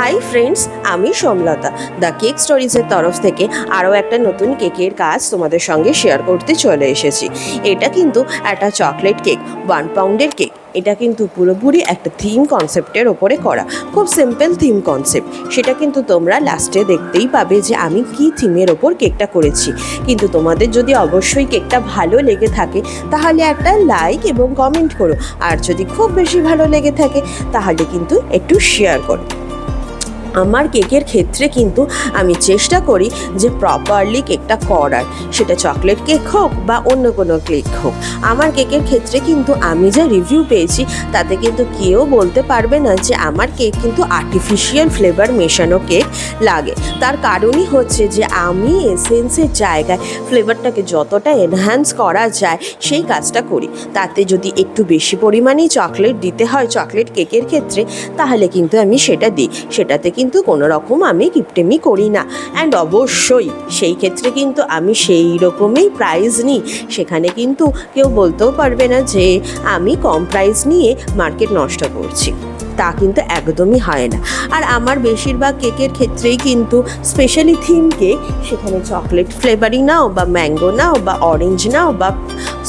Hi friends, আমি Somlata the cake স্টোরিজের তরফ থেকে আরও একটা নতুন কেকের কাজ তোমাদের সঙ্গে শেয়ার করতে চলে এসেছি। এটা কিন্তু একটা চকলেট কেক, 1 পাউন্ডের কেক। এটা কিন্তু পুরোপুরি একটা থিম কনসেপ্টের ওপরে করা, খুব সিম্পল থিম কনসেপ্ট। সেটা কিন্তু তোমরা লাস্টে দেখতেই পাবে যে আমি কি থিমের ওপর কেকটা করেছি। কিন্তু তোমাদের যদি অবশ্যই কেকটা ভালো লেগে থাকে তাহলে একটা লাইক এবং কমেন্ট করো, আর যদি খুব বেশি ভালো লেগে থাকে তাহলে কিন্তু একটু শেয়ার করো। আমার কেকের ক্ষেত্রে কিন্তু আমি চেষ্টা করি যে প্রপারলি কেকটা করার, সেটা চকলেট কেক হোক বা অন্য কোনো কেক হোক। আমার কেকের ক্ষেত্রে কিন্তু আমি যে রিভিউ পেয়েছি তাতে কিন্তু কেউ বলতে পারবে না যে আমার কেক কিন্তু আর্টিফিশিয়াল ফ্লেভার মেশানো কেক লাগে। তার কারণই হচ্ছে যে আমি এসেন্সের জায়গায় ফ্লেভারটাকে যতটা এনহ্যান্স করা যায় সেই কাজটা করি। তাতে যদি একটু বেশি পরিমাণেই চকলেট দিতে হয় চকলেট কেকের ক্ষেত্রে তাহলে কিন্তু আমি সেটা দিই। সেটাতে কিন্তু কোনো রকম আমি কিপটেমি করি না। অ্যান্ড অবশ্যই সেই ক্ষেত্রে কিন্তু আমি সেই রকমই প্রাইস নিই। সেখানে কিন্তু কেউ বলতেও পারবে না যে আমি কম প্রাইস নিয়ে মার্কেট নষ্ট করছি, তা কিন্তু একদমই হয় না। আর আমার বেশিরভাগ কেকের ক্ষেত্রেই কিন্তু স্পেশালি থিম কেক, সেখানে চকলেট ফ্লেভারই নাও বা ম্যাঙ্গো নাও বা অরেঞ্জ নাও বা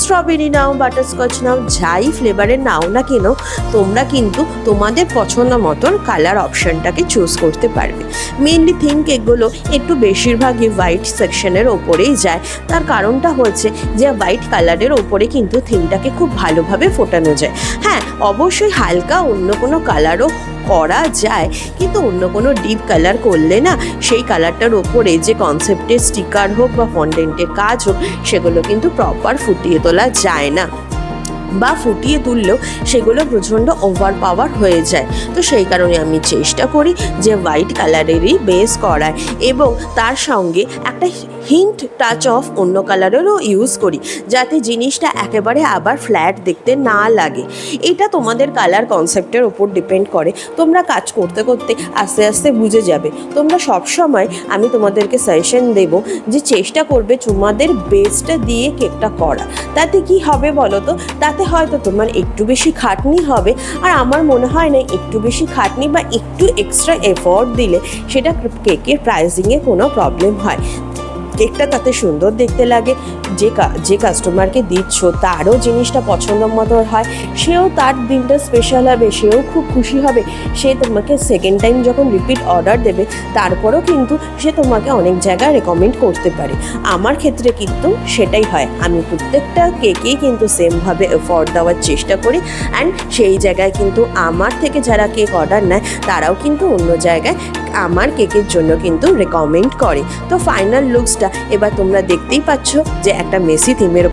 স্ট্রবেরি নাও, বাটারস্কচ নাও, যাই ফ্লেভারের নাও না কেন, তোমরা কিন্তু তোমাদের পছন্দ মতন কালার অপশানটাকে চুজ করতে পারবে। মেনলি থিম কেকগুলো একটু বেশিরভাগই হোয়াইট সেকশনের ওপরেই যায়। তার কারণটা হচ্ছে যে হোয়াইট কালারের ওপরে কিন্তু থিমটাকে খুব ভালোভাবে ফোটানো যায়। হ্যাঁ, অবশ্যই হালকা অন্য কোনো কালারও করা যায়, কিন্তু অন্য কোনো ডিপ কালার করলে না সেই কালারটার ওপরে যে কনসেপ্টের স্টিকার হোক বা ফন্ডেন্টের কাজ হোক সেগুলো কিন্তু প্রপার ফুটিয়ে তোলা যায় না, বা ফুটিয়ে তুললেও সেগুলো প্রচণ্ড ওভার পাওয়ার হয়ে যায়। তো সেই কারণে আমি চেষ্টা করি যে হোয়াইট কালারেরই বেস করার, এবং তার সঙ্গে একটা হিন্ট টাচ অফ অন্য কালারেরও ইউজ করি, যাতে জিনিসটা একেবারে আবার ফ্ল্যাট দেখতে না লাগে। এটা তোমাদের কালার কনসেপ্টের ওপর ডিপেন্ড করে। তোমরা কাজ করতে করতে আস্তে আস্তে বুঝে যাবে। তোমরা সবসময় আমি তোমাদেরকে সাজেশন দেব যে চেষ্টা করবে তোমাদের বেসটা দিয়ে কেকটা করা। তাতে কি হবে বলো তো? তাতে হয়তো তোমার একটু বেশি খাটনি হবে, আর আমার মনে হয় না একটু বেশি খাটনি বা একটু এক্সট্রা এফোর্ট দিলে সেটা কেকের প্রাইসিংয়ে কোনো প্রবলেম হয়। কেকটা তাতে সুন্দর দেখতে লাগে, যে কাস্টমারকে দিচ্ছ তারও জিনিসটা পছন্দ মতো হয়, সেও তার দিনটা স্পেশাল হবে, সেও খুব খুশি হবে। সে তোমাকে সেকেন্ড টাইম যখন রিপিট অর্ডার দেবে তারপরেও কিন্তু সে তোমাকে অনেক জায়গায় রেকমেন্ড করতে পারে। আমার ক্ষেত্রে কিন্তু সেটাই হয়, আমি প্রত্যেকটা কেকেই কিন্তু সেমভাবে এফোর্ট দেওয়ার চেষ্টা করি। অ্যান্ড সেই জায়গায় কিন্তু আমার থেকে যারা কেক অর্ডার নেয় তারাও কিন্তু অন্য জায়গায় আমার কেকের জন্য কিন্তু রেকমেন্ড করে। তো ফাইনাল লুকসটা এবার তোমরা দেখতেই পাচ্ছ যে একটা মেসি থিমের